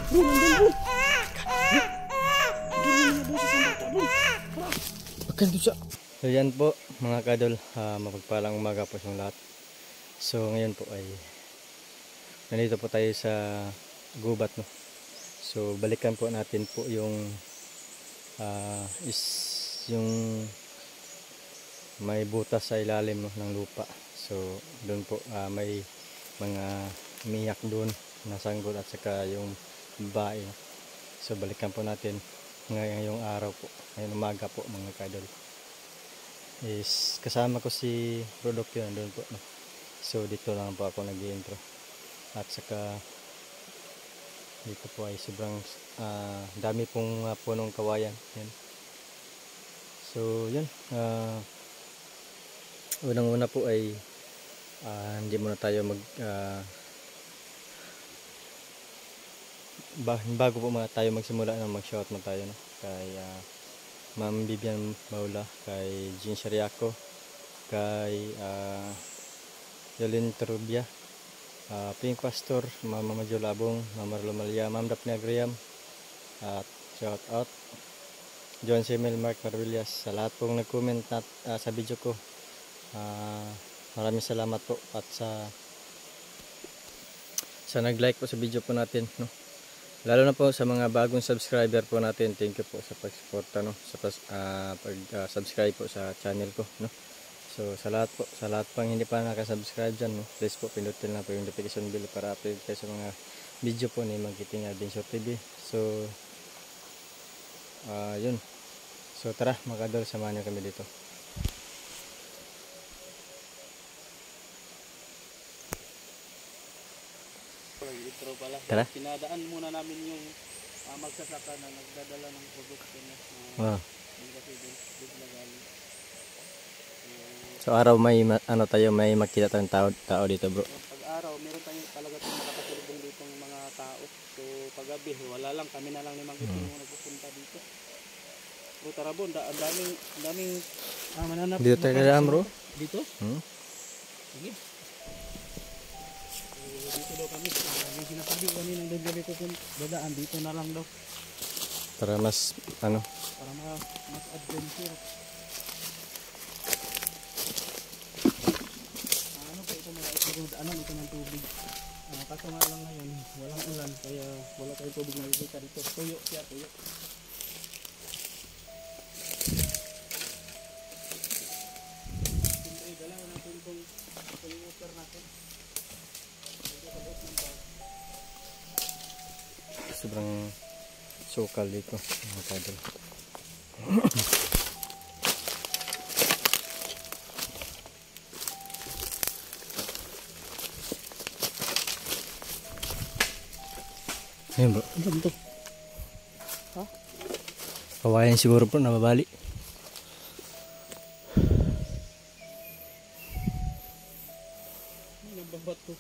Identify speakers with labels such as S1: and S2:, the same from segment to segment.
S1: So yan po mga kadol, mapagpalang umaga po sa lahat. So ngayon po ay nandito po tayo sa gubat, no. So balikan po natin po yung yung may butas sa ilalim, no, ng lupa. So doon po may mga miyak doon nasanggol at saka yung babae, no? So balikan po natin ngayong araw po, ngayong umaga po mga kadol. Is kasama ko si Rodok yun doon po, no? So dito lang po ako nag-i-intro. At saka dito po ay sobrang dami pong punong kawayan. Yan. So yun, unang-una po ay hindi muna tayo bago po tayo magsimula, mag-shout mo tayo, no? Kay Ma'am Vivian Maula, kay Jean Shariaco, kay Yolin Terubia, Pink Pastor, Mama Majolabong, Mama Romalia, Ma'am Daphne Agriam, at shout out John Simel, Mark Marvillas, sa lahat pong nag-comment sa video ko. Maraming salamat po, at sa nag-like po sa video po natin, no? Lalo na po sa mga bagong subscriber po natin, thank you po sa pag-suporta, no? Sa pag-subscribe po sa channel ko, no? So sa lahat pang hindi pa nakasubscribe dyan, no? Please po pindutin na po yung notification bell para update kayo sa mga video po ni Magiting Adventure TV. So yun. So tara mga kadol, samahan nyo kami dito. Tara.
S2: Pinadaan muna namin yung magsasaka na nagdadala ng produkto niya.
S1: So araw may may makita tayong tao dito, bro.
S2: Pag araw meron tayong talaga nakakasulubong dito ng mga tao. So pag gabi wala lang, kami na lang ni Magiting yung nagpupunta dito. Bro, tara bro, ang daming mananap.
S1: Dito tayo na, bro.
S2: Dito? Sige. Dito daw kami. Yung sinasabi kanina ng gabi ko kung dadaan dito na lang daw.
S1: Para mas
S2: para mas adventure. Po ito mga daanan ito ng tubig. Kaso nga lang ngayon walang ulan kaya wala tayong tubig na nakikita dito. Tuyo. Siyempre dalawa natin itong water natin.
S1: sobrang sukal dito mga kadol. Ayun bro,
S2: ano to? Ha?
S1: kawayan siguro bro, nababali.
S2: Nagbabat to.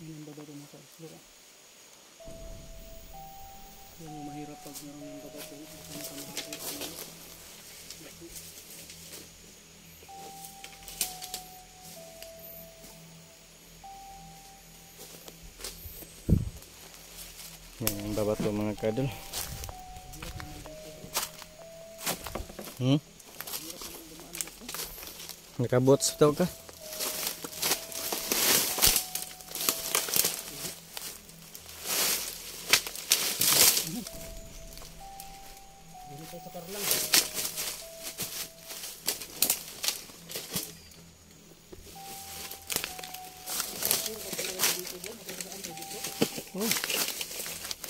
S2: Yan ang babato mo sa islo. Yan yung mahirap pag meron yung babato.
S1: Yan yung babato mga kadol. Nakabots daw ka?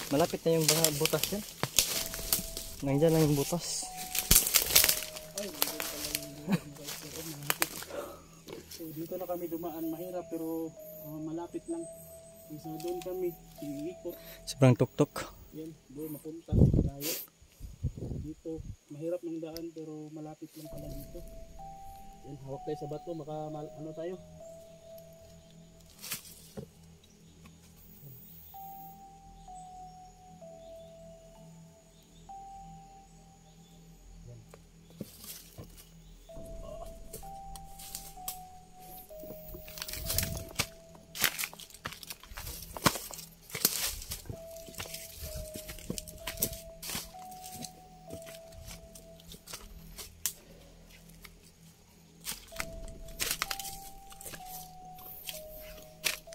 S1: Malapit na yung butas yan. Nandiyan lang yung butas.
S2: So, dito na kami dumaan, mahirap pero malapit lang. So doon kami iikot.
S1: Sobrang tuktok.
S2: Yan, doon mapunta tayo. Dito mahirap ng daan pero malapit lang pala dito. Yan, hawak tayo sa bato, ano tayo.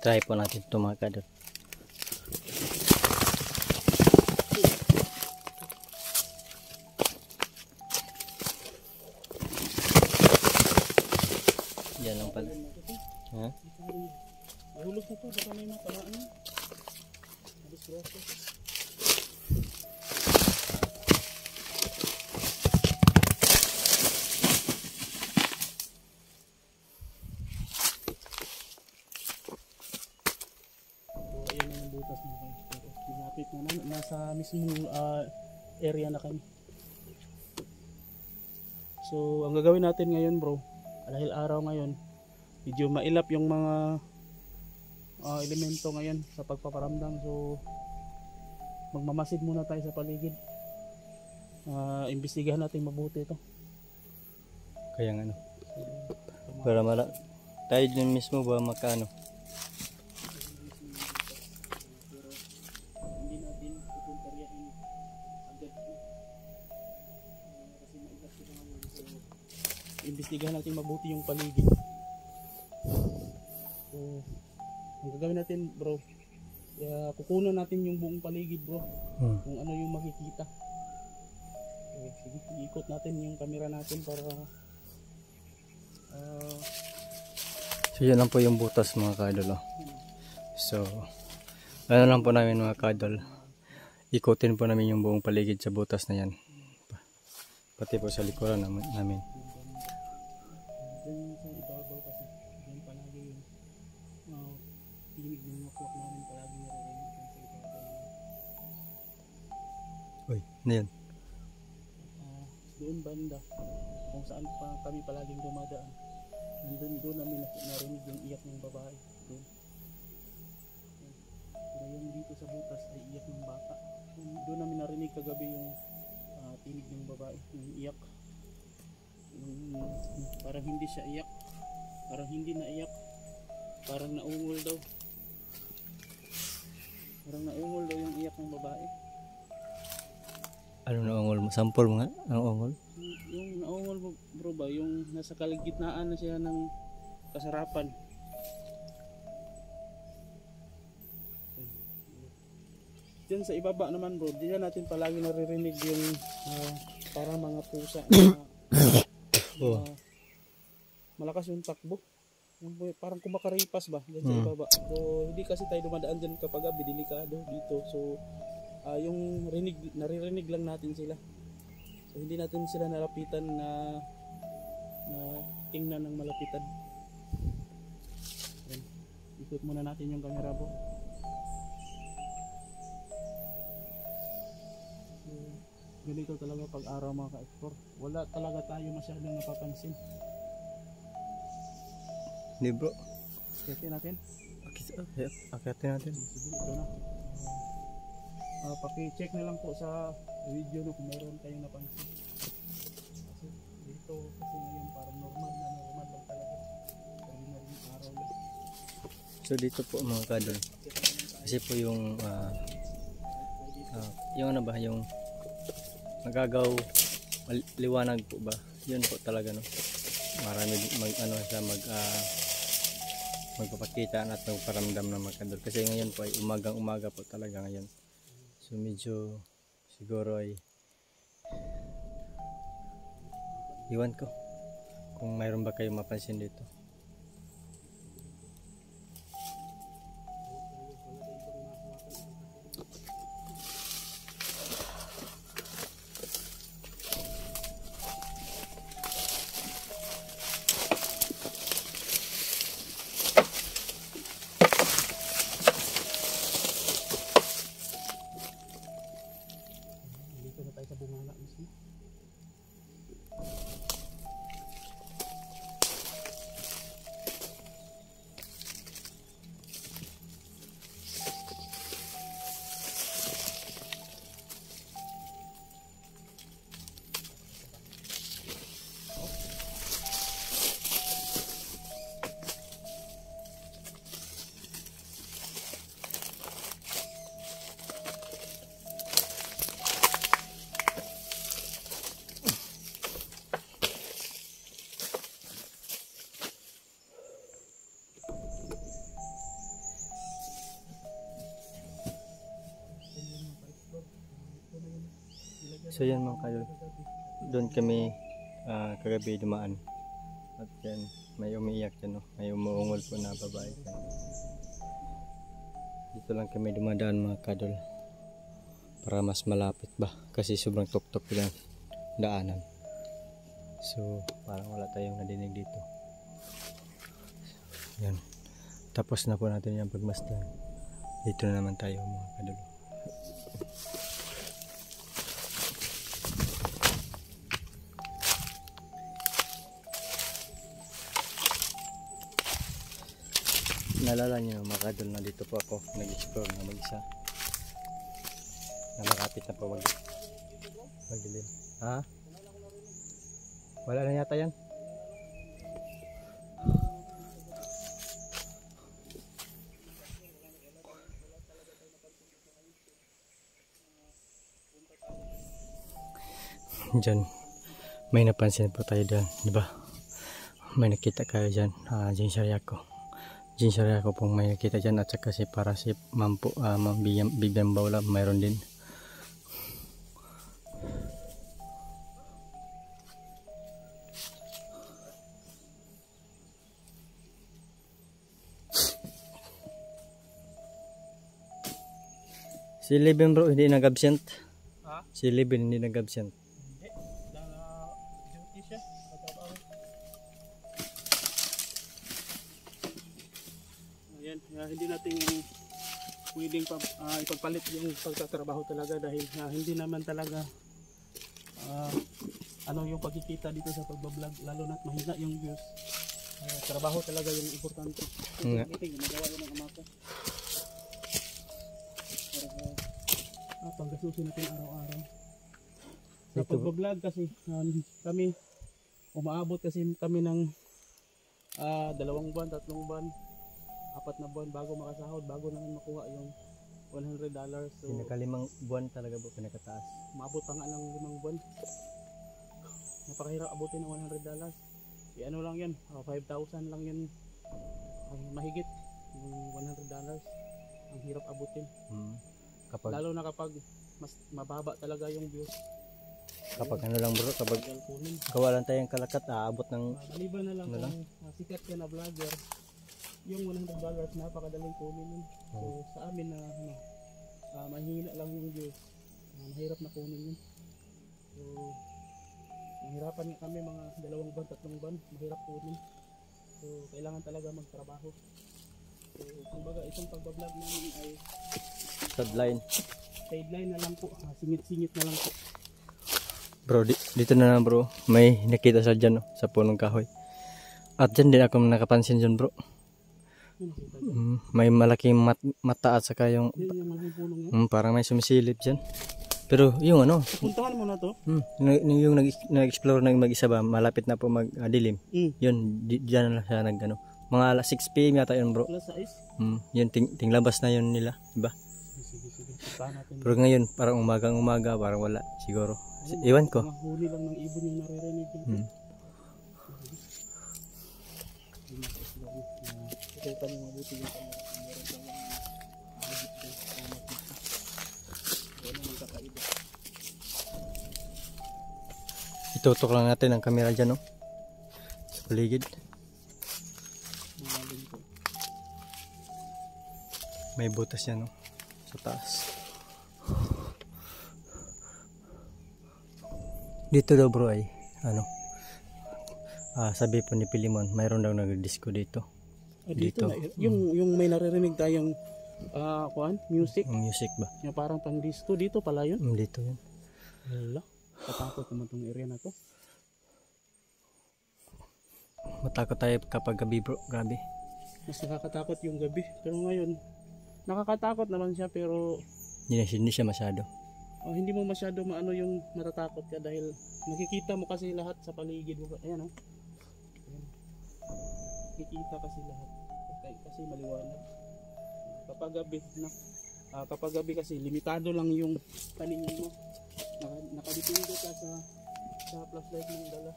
S1: Try po natin ito mga kadol. Yan lang pala. Ha?
S2: Mahulog na to, baka may mapalaan na. Disgrasya. Ayan na yung butas mo kayo. Malapit na naman. Nasa mismong area na kami. So, ang gagawin natin ngayon bro, dahil araw ngayon, medyo mailap yung mga elemento ngayon sa pagpaparamdam. So, magmamasid muna tayo sa paligid. Imbestigahan natin mabuti ito.
S1: Kaya nga ano. Para tayo din mismo ba makano?
S2: Hindi natin pupuntaryahin agad po. Kasi mailap ito ngayon. So, imbestigahan natin mabuti yung paligid. So, ang gagawin natin bro, kukunan natin yung buong paligid bro, kung ano yung makikita. Sige, iikot natin yung camera natin para
S1: So yun lang po yung butas mga kadol. So ano lang po namin mga kadol, ikutin po namin yung buong paligid sa butas na yan, pati po sa likuran namin.
S2: dyan sa ibabaw kasi dyan palagi yung tinig ng wakwak namin palagi naririnig dyan sa ibabaw.
S1: Uy, ano yun?
S2: Doon banda kung saan pa kami palaging dumadaan, doon namin narinig yung iyak ng babae doon. Ngayon dito sa butas ay iyak ng bata. Doon namin narinig kagabi yung tinig ng babae, yung iyak. Parang hindi siya iyak, parang hindi na iyak, parang naungol daw, yung iyak ng babae.
S1: Ano naungol mo? Sample mo nga? Ano ungol?
S2: Yung naungol bro ba, yung nasa kaligitnaan na siya ng kasarapan. Diyan sa ibaba naman bro, diyan natin palagi naririnig yung parang mga pusa na malakas yung takbo. Parang kumakaripas ba diyan sa ibaba. So hindi kasi tayo dumadaan diyan kapag gabi, delikado dito. So yung naririnig lang natin sila. So hindi natin sila nalapitan na tingnan ng malapitan. Ayan. Ikot muna natin yung camera bro. So, ganito talaga pag araw mga ka-explore. Wala talaga tayo masyadong napapansin.
S1: Hindi bro.
S2: Akitin natin.
S1: Akitin natin.
S2: Sige, ito na. Paki-check na lang po sa video no, kung meron kayong napansin. Kasi dito kasi ngayon parang normal lang talaga. Ordinary araw lang.
S1: So dito po mga kadol, kasi po yung yung ano ba, yung magagaw liwanag po ba, yun po talaga no, marami magpapakita at magparamdam ng mga kadol. Kasi ngayon po ay umaga po talaga ngayon. So medyo siguro ay iwan ko kung mayroon ba kayong mapansin dito.
S2: Dito na tayo sa bunganga mismo.
S1: So yan mga kayo, doon kami kagabi dumaan. At yan, may umiiyak dyan, no? May umuungol po na babae dyan. Dito lang kami dumadaan mga kadol, para mas malapit ba, kasi sobrang tuktok lang daanan. So parang wala tayong nadinig dito. Yan, tapos na po natin yung pagmasdan. Dito na naman tayo mga kadol. Naalala niyo mga kadol na dito po ako nag-explore na mag-isa. Na nakapit na po magdilim. Ha? Wala na yata yan? Diyan, may napansin po tayo dyan, di ba? May nakita kayo dyan, Jinsarya ko pong may nakita dyan, at saka si para si Mampo, Bibiang Bawla, mayroon din. Si Libin bro, hindi nag-absent.
S2: Ha?
S1: Si Libin hindi nag-absent.
S2: Hindi. Duty siya. Ayan, hindi natin pwedeng ipagpalit yung pagtatrabaho talaga dahil hindi naman talaga yung pagkikita dito sa pagbablog, lalo na't mahina yung views. Trabaho talaga yung importante.
S1: Nga.
S2: Ginagawa yun ng ama ko. Panggasusin natin araw-araw. Sa pagbablog kasi kami umaabot kasi kami ng 2 buwan, 3 buwan, 4 na buwan bago makasahod, bago namin makuha yung $100. So
S1: Pinaka-5 buwan talaga po pinakataas.
S2: maabot pa nga ng 5 buwan. Napakahirap abutin ng $100. Ano lang yan, 5,000 lang yun, mahigit yung $100. Ang hirap abutin. Lalo na kapag mas mababa talaga yung views.
S1: Kapag ano lang bro, kapag
S2: Kunin.
S1: gawa lang tayong kalakat, aabot ng
S2: Maliban na lang
S1: Ano lang?
S2: kung sikat ka na vlogger, yung $100 napakadaling kunin nun. So sa amin na mahina lang yung views, mahirap na kunin yun. So mahirapan nga kami mga 2 buwan, 3 buwan, mahirap kunin. So kailangan talaga magtrabaho. So kumbaga itong pagbablog namin ay sideline na lang po, singit-singit na lang po.
S1: bro. Dito na lang bro, may nakita sa dyan, no, sa punong kahoy. At dyan din ako nakapansin dyan bro. May malaking mata at saka yung
S2: Yan yung malaking punong yan.
S1: parang may sumisilip dyan. Pero yung ano,
S2: Puntahan mo na to.
S1: yung nag-explore na mag-isa ba, malapit na po mag-dilim. Yun, dyan na siya nag-ano. Mga alas 6 PM yata yun bro.
S2: Alas 6.
S1: Yun, tinglabas na yun nila, diba?
S2: Sige. Puntahan natin.
S1: Pero ngayon, parang umagang-umaga, parang wala, siguro. Iwan ko.
S2: Mga huli lang ng ibon yung naririnig natin. Ito pa yung mabuti yung camera. Meron tayong wala nang kakaiba.
S1: Itutok lang natin ang camera dyan, no? Sa paligid.
S2: Malalim ko.
S1: May butas yan, no? Sa taas. Dito daw bro ay, sabi po ni Pilimon, mayroon daw nag-disco dito.
S2: Dito. Yung may naririnig tayong music.
S1: Music ba?
S2: Yung parang pang disco dito pala yun.
S1: Dito yun.
S2: Wala. Katakot naman tong area na to.
S1: Matakot tayo kapag gabi bro, grabe.
S2: Mas nakakatakot yung gabi. Pero ngayon, nakakatakot naman siya pero
S1: Hindi siya masyado.
S2: hindi mo masyado maano yung natatakot ka dahil nakikita mo kasi lahat sa paligid mo. Ayan o. Nakikita kasi lahat. Kasi maliwanag. Kapag gabi kasi limitado lang yung paningin mo. Nakadepende ka sa flashlight mong dala.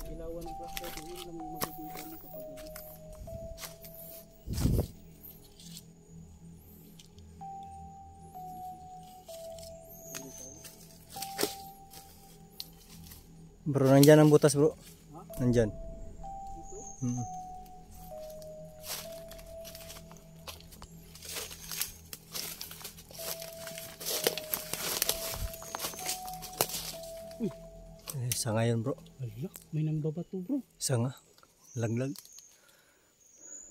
S2: Ilawan ng flashlight, yun lang makikita mo kapag gabi.
S1: Bro, nandyan ang butas bro.
S2: Ha?
S1: Nandyan.
S2: Ito?
S1: Mm.
S2: Uy.
S1: Sanga yun bro.
S2: Ala, may nambabato bro.
S1: Sanga. Laglag.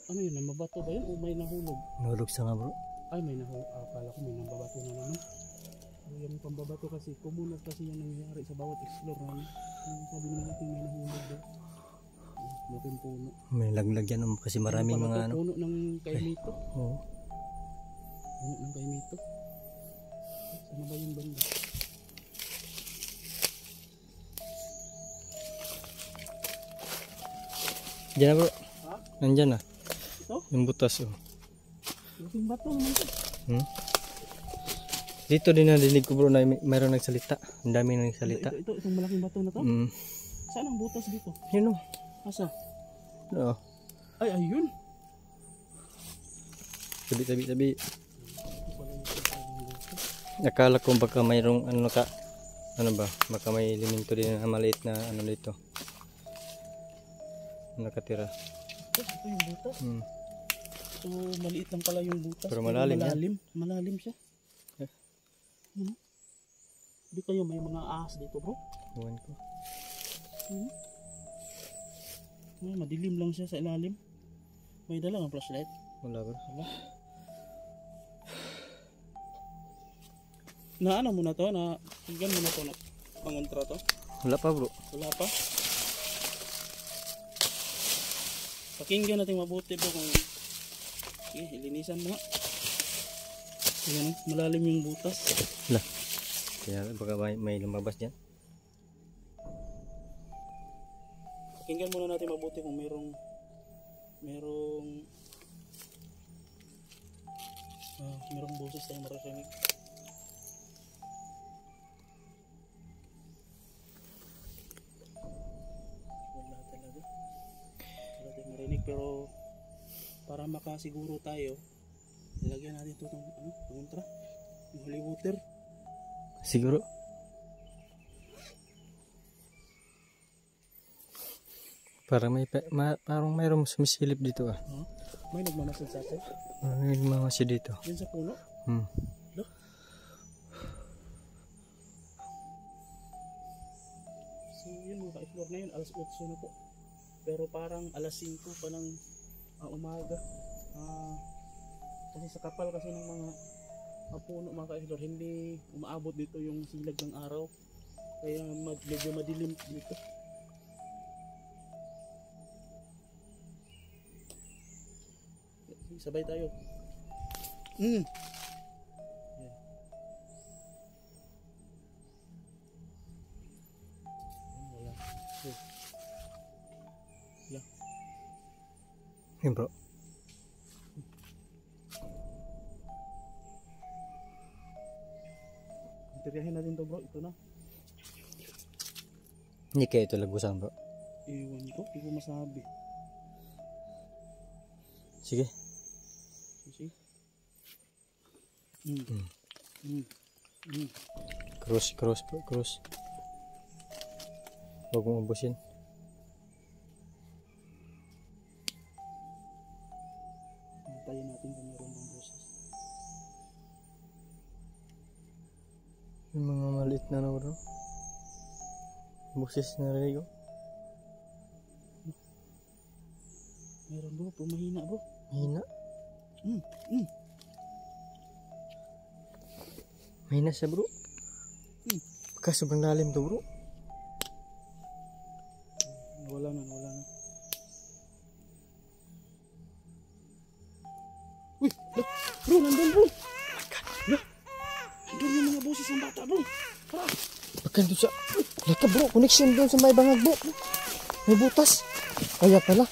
S2: Ano yun, nambabato ba yun o may nahulog?
S1: Nahulog sanga bro.
S2: Ay, may nahulog. Akala ko may nambabato na naman. Yung pambabato kasi, kumunat kasi yung nangyayari sa bawat explore namin. Yung sabi natin may nahulog daw. Laking puno.
S1: May laglag yan kasi maraming
S2: Ano pala
S1: mga
S2: to?
S1: ano.
S2: Puno ng kaimito.
S1: Oo.
S2: Puno ng kaimito. Sana ba yung banda?
S1: Diyan na bro.
S2: Ha?
S1: Nandyan na.
S2: Ito?
S1: Yung butas oh.
S2: Laking bato naman ito.
S1: Hmm? Dito din nadinig ko bro na mayroong nagsalita. Ang dami nang nagsalita.
S2: Ito, itong malaking bato na to?
S1: Mm.
S2: Saan ang butas dito?
S1: Yun oh.
S2: Asa?
S1: Oo.
S2: Ay, ayun.
S1: Tabi.
S2: Ito pala yung butas.
S1: Akala ko baka mayroong ano ka. Ano ba? Baka may elemento din na maliit na ano dito. Nakatira.
S2: Ito yung butas.
S1: Hmm.
S2: So, maliit lang pala yung butas.
S1: Pero malalim yan.
S2: Malalim siya.
S1: Eh.
S2: Ano? Di kayo may mga ahas dito bro?
S1: Iwan ko.
S2: Ay, madilim lang siya sa ilalim. May dala ng flashlight.
S1: Wala bro.
S2: Wala. Na ano mo na to? Na tingnan mo na to na pangontra to?
S1: Wala pa bro.
S2: Wala pa? Pakinggan natin mabuti bro kung ilinisan mo nga. Ayan, malalim yung butas.
S1: Wala. Kaya baka may lumabas dyan.
S2: Pakinggan muna natin mabuti kung merong boses tayong maririnig. Wala talaga. Wala tayong marinig pero para makasiguro tayo, ilagyan natin ito itong kontra, yung holy water.
S1: Siguro. Parang mayroong sumisilip dito ah.
S2: Huh? May nagmamasid sa atin.
S1: May nagmamasid dito.
S2: Yan sa puno. Lo? So yun mga ka-explore ngayon, alas 8 na po. Pero parang alas 5 pa ng umaga. Kasi sa kapal kasi ng mga puno mga ka-explore, hindi umaabot dito yung silag ng araw. Kaya medyo madilim dito. Sabay tayo. Yan. Wala. Wala.
S1: Yun bro.
S2: Interiyahin natin to bro. Ito na.
S1: Hindi kaya ito lagusan bro.
S2: Iwan ko. Hindi ko masabi.
S1: Sige.
S2: See?
S1: Cross bro. Cross. Huwag mong ubusin.
S2: Antayin natin kung meron bang boses.
S1: Yung mga maliit na ano bro. Boses na rinig oh.
S2: Meron bro. Pumahina bro.
S1: Mahina. Mahina siya bro. Baka sobrang lalim to bro.
S2: Wala na. Uy! Bro, nandun bro! Nandun yung mga boses ng bata bro! Tara!
S1: Baka doon sa... Laka bro, connection doon sa may bangag bro. May butas. Kaya pala.